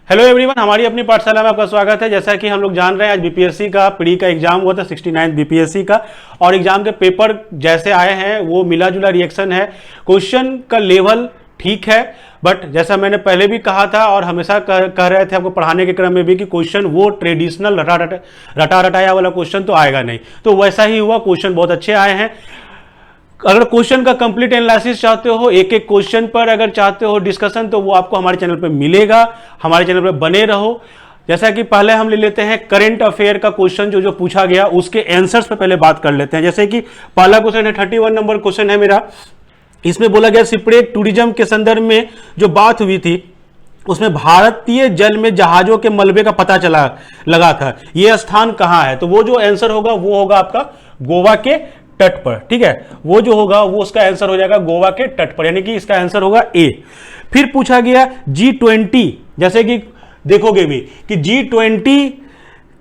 Hello everyone, हमारी अपनी पाठशाला में आपका स्वागत है। जैसा कि हम लोग जान रहे हैं, आज बीपीएससी का प्री का एग्जाम हुआ था, 69 बीपीएससी का, और एग्जाम के पेपर जैसे आए हैं वो मिला जुला रिएक्शन है। क्वेश्चन का लेवल ठीक है, बट जैसा मैंने पहले भी कहा था और हमेशा कह रहे थे आपको पढ़ाने के क्रम में भी कि क्वेश्चन वो ट्रेडिशनल रटा रटाया वाला क्वेश्चन तो आएगा नहीं। तो वैसा ही हुआ, क्वेश्चन बहुत अच्छे आए हैं। अगर क्वेश्चन का कंप्लीट एनालिसिस चाहते हो, एक एक क्वेश्चन पर अगर चाहते हो डिस्कशन, तो वो आपको हमारे चैनल पे मिलेगा। हमारे चैनल पे बने रहो। जैसा कि पहले हम ले लेते हैं करंट अफेयर का क्वेश्चन जो पूछा गया, उसके आंसर्स पे पहले बात कर लेते हैं। जैसे कि पहला क्वेश्चन है, 31 नंबर क्वेश्चन है मेरा। इसमें बोला गया सिपरेट टूरिज्म के संदर्भ में जो बात हुई थी, उसमें भारतीय जल में जहाजों के मलबे का पता लगा था। यह स्थान कहां है? तो वो जो आंसर होगा वो होगा आपका गोवा के तट पर। ठीक है, वो जो होगा वो उसका आंसर हो जाएगा गोवा के तट पर, यानी कि इसका आंसर होगा ए। फिर पूछा गया G20, जैसे कि देखोगे भी कि G20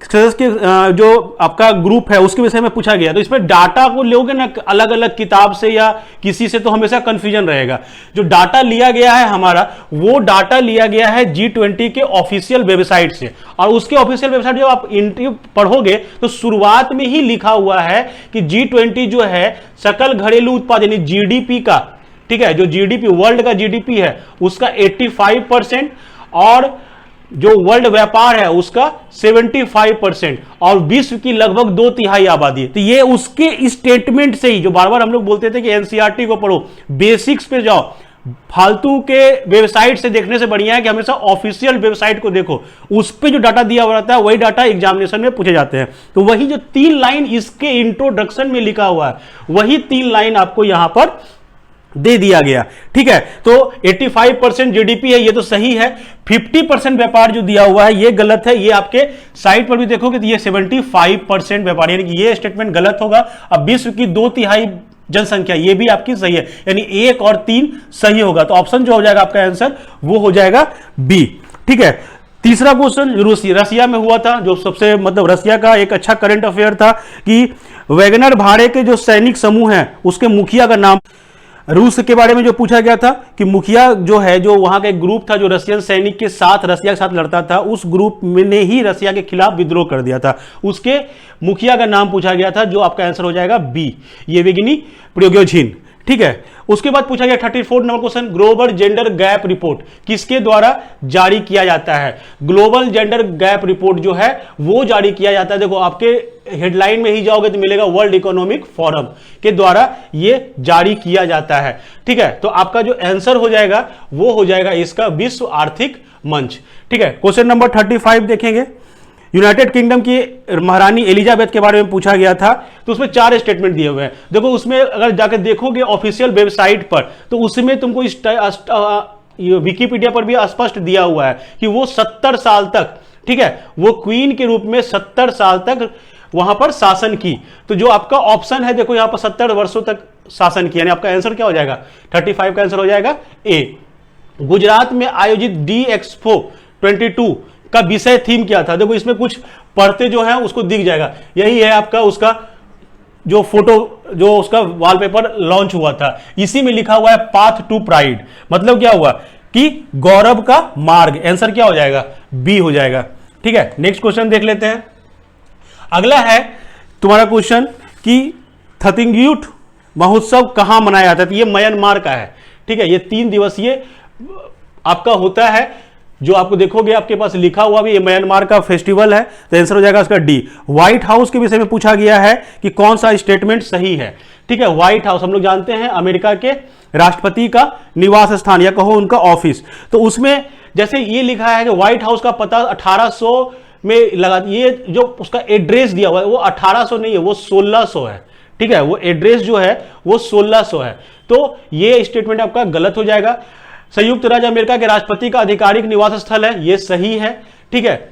के जो आपका ग्रुप है उसके विषय में पूछा गया। तो इसमें डाटा को लोगे ना अलग अलग किताब से या किसी से, तो हमेशा कंफ्यूजन रहेगा। जो डाटा लिया गया है हमारा, वो डाटा लिया गया है G20 के ऑफिशियल वेबसाइट से। और उसके ऑफिशियल वेबसाइट जब आप इंटरव्यू पढ़ोगे तो शुरुआत में ही लिखा हुआ है कि G20 जो है सकल घरेलू उत्पाद यानी जीडीपी का, ठीक है, जो जीडीपी वर्ल्ड का जीडीपी है उसका 85%, और जो वर्ल्ड व्यापार है उसका 75%, और विश्व की लगभग 2/3 आबादी है। तो ये उसके स्टेटमेंट से ही, जो बार बार हम लोग बोलते थे कि एनसीईआरटी को पढ़ो, बेसिक्स पे जाओ, फालतू के वेबसाइट से देखने से बढ़िया है कि हमेशा ऑफिशियल वेबसाइट को देखो। उस पे जो डाटा दिया हुआ रहता है वही डाटा एग्जामिनेशन में पूछे जाते हैं। तो वही जो 3 लाइन इसके इंट्रोडक्शन में लिखा हुआ है, वही 3 लाइन आपको यहां पर दे दिया गया। ठीक है, तो 85% जीडीपी है, ये तो सही है। 50% व्यापार जो दिया हुआ है ये गलत है। ये आपके साइट पर भी देखोगे तो ये 75% व्यापार, यानी कि ये स्टेटमेंट गलत होगा। अब विश्व की 2/3 जनसंख्या, ये भी आपकी सही है, यानी 1 और 3 सही होगा। तो ऑप्शन जो हो जाएगा आपका आंसर वो हो जाएगा बी। ठीक है, तीसरा क्वेश्चन रसिया में हुआ था, जो सबसे मतलब रसिया का एक अच्छा करंट अफेयर था कि वैगनर भाड़े के जो सैनिक समूह है उसके मुखिया का नाम। रूस के बारे में जो पूछा गया था कि मुखिया जो है, जो वहां का एक ग्रुप था जो रशियन सैनिक के साथ, रसिया के साथ लड़ता था, उस ग्रुप ने ही रसिया के खिलाफ विद्रोह कर दिया था। उसके मुखिया का नाम पूछा गया था, जो आपका आंसर हो जाएगा बी, येवगेनी प्रिगोजिन। ठीक है, उसके बाद पूछा गया 34 number question, global gender gap report किसके द्वारा जारी किया जाता है? ग्लोबल जेंडर गैप रिपोर्ट जो है वो जारी किया जाता है, देखो आपके हेडलाइन में ही जाओगे तो मिलेगा, वर्ल्ड इकोनॉमिक फोरम के द्वारा ये जारी किया जाता है। ठीक है, तो आपका जो आंसर हो जाएगा वो हो जाएगा इसका विश्व आर्थिक मंच। ठीक है, क्वेश्चन नंबर 35 देखेंगे। यूनाइटेड किंगडम की महारानी एलिजाबेथ के बारे में पूछा गया था, तो उसमें 4 स्टेटमेंट दिए हुए हैं। देखो उसमें अगर जाकर देखोगे ऑफिशियल वेबसाइट पर, तो उसमें तुमको विकिपीडिया पर भी स्पष्ट दिया हुआ है कि वो 70 साल तक, ठीक है, वो क्वीन के रूप में 70 साल तक वहां पर शासन की। तो जो आपका ऑप्शन है, देखो यहां पर 70 वर्षों तक शासन किया, यानी आपका आंसर क्या हो जाएगा? 35 का आंसर हो जाएगा ए। गुजरात में आयोजित डी एक्सपो 22 का विषय थीम क्या था? देखो इसमें कुछ पढ़ते जो है उसको दिख जाएगा, यही है आपका उसका जो फोटो, जो उसका वॉलपेपर लॉन्च हुआ था, इसी में लिखा हुआ है पाथ टू प्राइड। मतलब क्या हुआ कि गौरव का मार्ग। आंसर क्या हो जाएगा? बी हो जाएगा। ठीक है, नेक्स्ट क्वेश्चन देख लेते हैं। अगला है तुम्हारा क्वेश्चन कि थतिंगयूट महोत्सव कहां मनाया जाता है? तो ये म्यांमार का है। ठीक है, ये 3 दिवसीय आपका होता है, जो आपको देखोगे आपके पास लिखा हुआ भी ये म्यांमार का फेस्टिवल है। तो आंसर हो जाएगा उसका डी। व्हाइट हाउस के विषय में पूछा गया है कि कौन सा स्टेटमेंट सही है। ठीक है, व्हाइट हाउस हम लोग जानते हैं अमेरिका के राष्ट्रपति का निवास स्थान या कहो उनका ऑफिस। तो उसमें जैसे ये लिखा है कि व्हाइट हाउस का पता 1800 में लगा, ये जो उसका एड्रेस दिया हुआ है वो 1800 नहीं है, वो 1600 है। ठीक है, वो एड्रेस जो है वो 1600 है। तो ये स्टेटमेंट आपका गलत हो जाएगा। संयुक्त राज्य अमेरिका के राष्ट्रपति का आधिकारिक निवास स्थल है, यह सही है। ठीक है,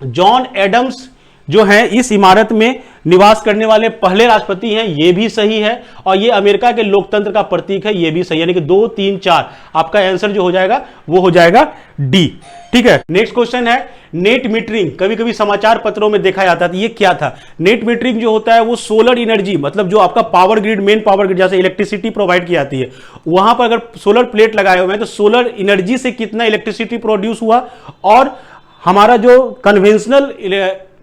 जॉन एडम्स जो है इस इमारत में निवास करने वाले पहले राष्ट्रपति हैं, ये भी सही है, और ये अमेरिका के लोकतंत्र का प्रतीक है, ये भी सही है। यानी कि 2, 3, 4 आपका आंसर जो हो जाएगा वो हो जाएगा डी। ठीक है, नेक्स्ट क्वेश्चन है नेट मीटरिंग। कभी कभी समाचार पत्रों में देखा जाता था, ये क्या था? नेट मीटरिंग जो होता है वो सोलर एनर्जी, मतलब जो आपका power grid, main power grid जैसे इलेक्ट्रिसिटी प्रोवाइड की जाती है, वहां पर अगर सोलर प्लेट लगाए हुए हैं तो सोलर एनर्जी से कितना इलेक्ट्रिसिटी प्रोड्यूस हुआ, और हमारा जो कन्वेंशनल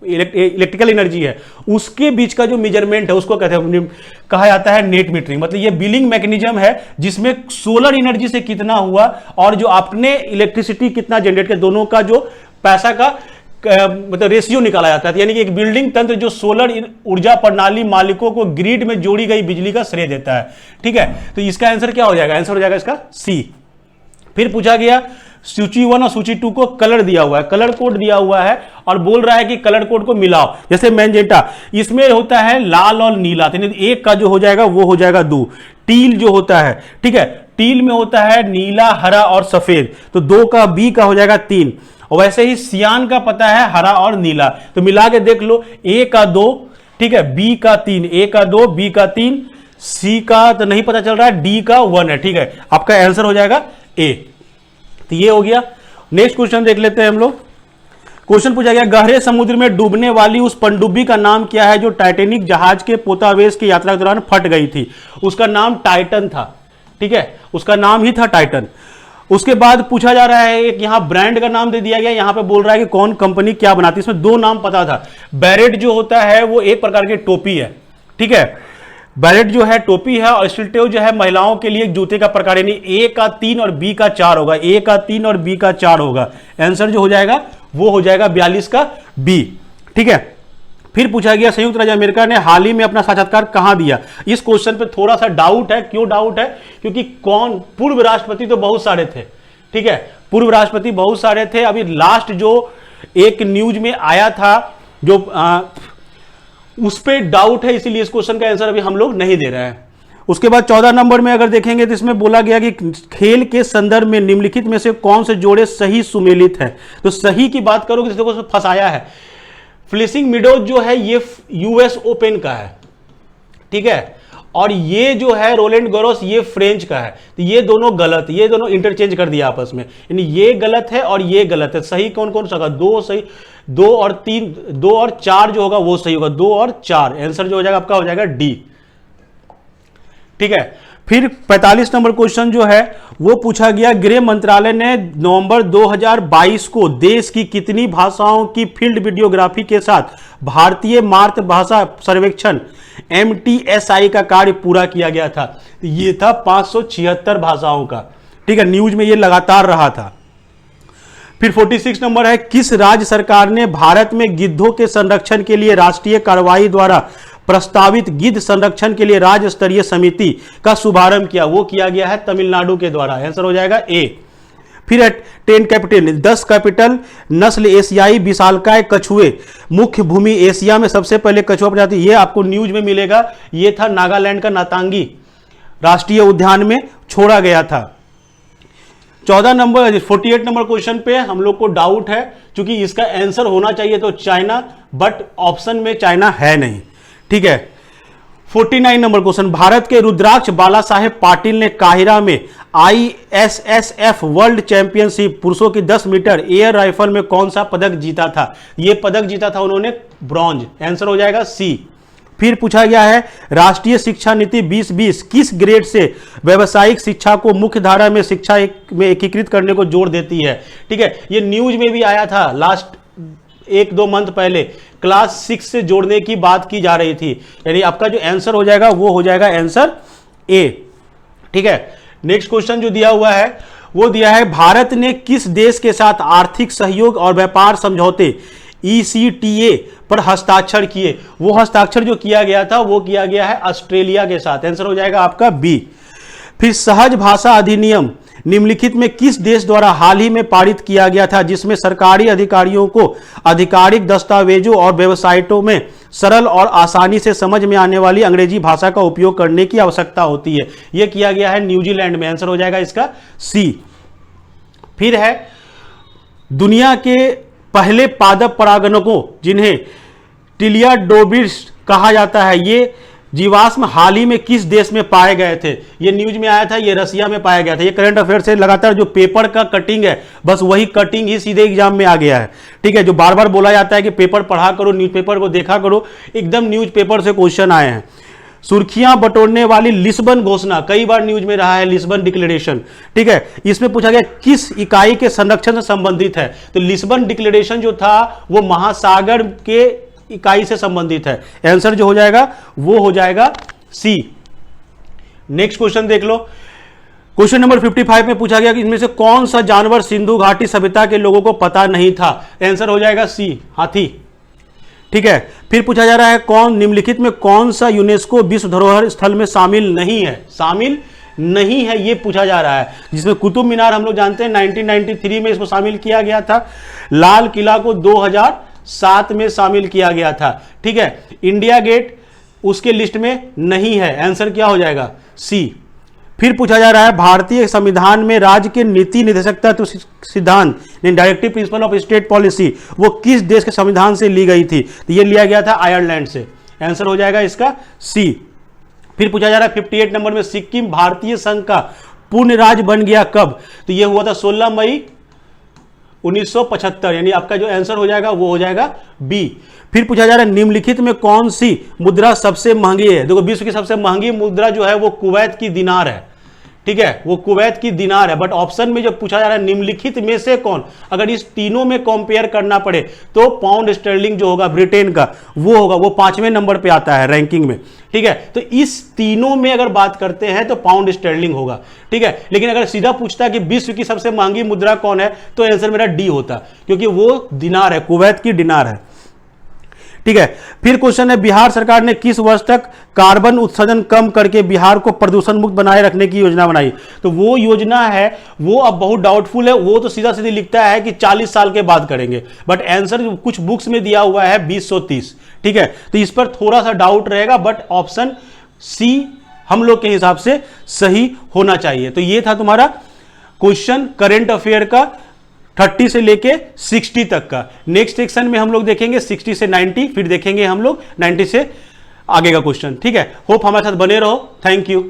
इलेक्ट्रिकल एनर्जी है उसके बीच का जो मेजरमेंट है उसको कहा जाता है नेट मीटरिंग। मतलब ये बिलिंग मैकेनिज्म है जिसमें सोलर एनर्जी से कितना हुआ और जो आपने इलेक्ट्रिसिटी कितना जनरेट किया, दोनों का जो पैसा का मतलब रेशियो निकाला जाता है। यानी कि एक बिल्डिंग तंत्र जो सोलर ऊर्जा प्रणाली मालिकों को ग्रिड में जोड़ी गई बिजली का श्रेय देता है। ठीक है, तो इसका आंसर क्या हो जाएगा? आंसर हो जाएगा इसका सी। फिर पूछा गया सूची 1 और सूची 2 को कलर दिया हुआ है, कलर कोड दिया हुआ है और बोल रहा है कि कलर कोड को मिलाओ। जैसे मैजेंटा, इसमें होता है लाल और नीला, तो एक का जो हो जाएगा वो हो जाएगा 2। टील जो होता है, ठीक है, टील में होता है नीला, हरा और सफेद, तो 2 का बी का हो जाएगा 3। और वैसे ही सियान का पता है हरा और नीला, तो मिला के देख लो, ए का 2, ठीक है, बी का 3, ए का 2, बी का 3, सी का तो नहीं पता चल रहा है, डी का 1 है। ठीक है, आपका आंसर हो जाएगा ए। तो ये हो गया। नेक्स्ट क्वेश्चन देख लेते हैं हम लोग। क्वेश्चन पूछा गया गहरे समुद्र में डूबने वाली उस पनडुब्बी का नाम क्या है जो टाइटैनिक जहाज के पोतावेश की यात्रा के दौरान फट गई थी? उसका नाम टाइटन था। ठीक है, उसका नाम ही था टाइटन। उसके बाद पूछा जा रहा है, एक यहां ब्रांड का नाम दे दिया गया, यहां पे बोल रहा है कि कौन कंपनी क्या बनाती है। इसमें 2 नाम पता था। बैरेट जो होता है वो एक प्रकार की टोपी है। ठीक है, बैरेट जो है टोपी है, और स्टिल्टेव जो है महिलाओं के लिए जूते का प्रकार, यानी ए का 3 और बी का 4 होगा, ए का 3 और बी का 4 होगा। आंसर जो हो जाएगा वो हो जाएगा 42 का बी। ठीक है, फिर पूछा गया संयुक्त राज्य अमेरिका ने हाल ही में अपना साक्षात्कार कहां दिया? इस क्वेश्चन पे थोड़ा सा डाउट है। क्यों डाउट है? क्योंकि कौन पूर्व राष्ट्रपति तो बहुत सारे थे। ठीक है, पूर्व राष्ट्रपति बहुत सारे थे। अभी लास्ट जो एक न्यूज में आया था जो उस पर डाउट है, इसीलिए इस क्वेश्चन का आंसर अभी हम लोग नहीं दे रहे हैं। उसके बाद 14 नंबर में अगर देखेंगे तो इसमें बोला गया कि खेल के संदर्भ में निम्नलिखित में से कौन से जोड़े सही सुमेलित है? तो सही की बात करोगे तो देखो फंसाया है। फ्लेसिंग मीडोज जो है ये यूएस ओपन का है। ठीक है, और ये जो है रोलैंड गॉरोस ये फ्रेंच का है। तो ये दोनों गलत, ये दोनों इंटरचेंज कर दिया आपस में, यानी ये गलत है और ये गलत है। सही कौन कौन सा होगा? 2 सही, 2 और 3, 2 और 4 जो होगा वो सही होगा, 2 और 4। आंसर जो हो जाएगा आपका हो जाएगा डी। ठीक है, फिर 45 नंबर क्वेश्चन जो है वो पूछा गया गृह मंत्रालय ने नवंबर 2022 को देश की कितनी भाषाओं की फील्ड वीडियोग्राफी के साथ भारतीय मातृभाषा सर्वेक्षण MTSI का कार्य पूरा किया गया था? ये था 576 भाषाओं का। ठीक है, न्यूज में ये लगातार रहा था। फिर 46 नंबर है किस राज्य सरकार ने भारत में गिद्धों के संरक्षण के लिए राष्ट्रीय कार्रवाई द्वारा प्रस्तावित गिद्ध संरक्षण के लिए राज्य स्तरीय समिति का शुभारंभ किया? वो किया गया है तमिलनाडु के द्वारा। आंसर हो जाएगा ए। फिर 10 कैपिटल 10 कैपिटल नस्ल एशियाई विशालकाय कछुए मुख्य भूमि एशिया में सबसे पहले कछुआ प्रजाति, ये आपको न्यूज में मिलेगा। ये था नागालैंड का नातांगी राष्ट्रीय उद्यान में छोड़ा गया था। 14 नंबर 48 नंबर क्वेश्चन पे हम लोग को डाउट है, क्योंकि इसका आंसर होना चाहिए तो चाइना, बट ऑप्शन में चाइना है नहीं। ठीक है, 49 नंबर क्वेश्चन भारत के रुद्राक्ष बाला साहेब पाटिल ने काहिरा में ISSF वर्ल्ड चैंपियनशिप पुरुषों की 10 मीटर एयर राइफल में कौन सा पदक जीता था? यह पदक जीता था उन्होंने ब्रॉन्ज। आंसर हो जाएगा सी। फिर पूछा गया है राष्ट्रीय शिक्षा नीति 2020 किस ग्रेड से व्यावसायिक शिक्षा को मुख्य धारा में शिक्षा में एकीकृत करने को जोर देती है? ठीक है, ये न्यूज में भी आया था लास्ट 1-2 मंथ पहले, क्लास 6 से जोड़ने की बात की जा रही थी। यानी आपका जो आंसर हो जाएगा वो हो जाएगा आंसर ए। ठीक है, नेक्स्ट क्वेश्चन जो दिया हुआ है वो दिया है भारत ने किस देश के साथ आर्थिक सहयोग और व्यापार समझौते ECTA पर हस्ताक्षर किए? वो हस्ताक्षर जो किया गया था वो किया गया है ऑस्ट्रेलिया के साथ। आंसर हो जाएगा आपका बी। फिर सहज भाषा अधिनियम निम्नलिखित में किस देश द्वारा हाल ही में पारित किया गया था जिसमें सरकारी अधिकारियों को आधिकारिक दस्तावेजों और वेबसाइटों में सरल और आसानी से समझ में आने वाली अंग्रेजी भाषा का उपयोग करने की आवश्यकता होती है? यह किया गया है न्यूजीलैंड में। आंसर हो जाएगा इसका सी। फिर है दुनिया के पहले पादप परागणकों जिन्हें स्टिलियाडोबिड्स कहा जाता है, ये जीवाश्म हाल ही में किस देश में पाए गए थे? ये न्यूज में आया था, ये रसिया में पाया गया था। ये करंट अफेयर से लगातार जो पेपर का कटिंग है, बस वही कटिंग ही सीधे एग्जाम में आ गया है। ठीक है, जो बार बार बोला जाता है कि पेपर पढ़ा करो, न्यूज़पेपर को देखा करो, एकदम न्यूज़पेपर से क्वेश्चन आए हैं। सुर्खियां बटोरने वाली लिस्बन घोषणा, कई बार न्यूज में रहा है लिस्बन डिक्लेरेशन। ठीक है, इसमें पूछा गया किस इकाई के संरक्षण से संबंधित है? तो लिस्बन डिक्लेरेशन जो था वो महासागर के इकाई से संबंधित है। आंसर जो हो जाएगा वो हो जाएगा सी। नेक्स्ट क्वेश्चन देख लो। क्वेश्चन नंबर 55 में पूछा गया कि इनमें से कौन सा जानवर सिंधु घाटी सभ्यता के लोगों को पता नहीं था? आंसर हो जाएगा सी, हाथी। ठीक है, फिर पूछा जा रहा है कौन निम्नलिखित में कौन सा यूनेस्को विश्व धरोहर स्थल में शामिल नहीं है? शामिल नहीं है ये पूछा जा रहा है, जिसमें कुतुब मीनार हम लोग जानते हैं 1993 में इसको शामिल किया गया था, लाल किला को 2007 में शामिल किया गया था। ठीक है, इंडिया गेट उसके लिस्ट में नहीं है। आंसर क्या हो जाएगा? सी। फिर पूछा जा रहा है भारतीय संविधान में राज्य के नीति निर्देशक तत्व सिद्धांत directive principle of state policy वो किस देश के संविधान से ली गई थी? तो ये लिया गया था आयरलैंड से। आंसर हो जाएगा इसका सी। फिर पूछा जा रहा है 58 नंबर में सिक्किम भारतीय संघ का पूर्ण राज्य बन गया कब? तो ये हुआ था 16 मई 1975, यानी आपका जो आंसर हो जाएगा वो हो जाएगा बी। फिर पूछा जा रहा है निम्नलिखित में कौन सी मुद्रा सबसे महंगी है? देखो विश्व की सबसे महंगी मुद्रा जो है वो कुवैत की दिनार है। ठीक है, वो कुवैत की दिनार है। बट ऑप्शन में जो पूछा जा रहा है निम्नलिखित में से कौन, अगर इस तीनों में कंपेयर करना पड़े तो पाउंड स्टर्लिंग जो होगा ब्रिटेन का वो होगा, वो 5वें नंबर पे आता है रैंकिंग में। ठीक है, तो इस तीनों में अगर बात करते हैं तो पाउंड स्टर्लिंग होगा। ठीक है, लेकिन अगर सीधा पूछता है कि विश्व की सबसे महंगी मुद्रा कौन है तो आंसर मेरा डी होता, क्योंकि वो दिनार है, कुवैत की दिनार है। ठीक है, फिर क्वेश्चन है बिहार सरकार ने किस वर्ष तक कार्बन उत्सर्जन कम करके बिहार को प्रदूषण मुक्त बनाए रखने की योजना बनाई? तो वो योजना है वो अब बहुत डाउटफुल है, वो तो सीधा सीधी लिखता है कि 40 साल के बाद करेंगे, बट आंसर कुछ बुक्स में दिया हुआ है 2030। ठीक है, तो इस पर थोड़ा सा डाउट रहेगा, बट ऑप्शन सी हम लोग के हिसाब से सही होना चाहिए। तो ये था तुम्हारा क्वेश्चन करेंट अफेयर का 30 से लेके 60 तक का। नेक्स्ट सेक्शन में हम लोग देखेंगे 60 से 90, फिर देखेंगे हम लोग 90 से आगे का क्वेश्चन। ठीक है, होप हमारे साथ बने रहो। Thank you.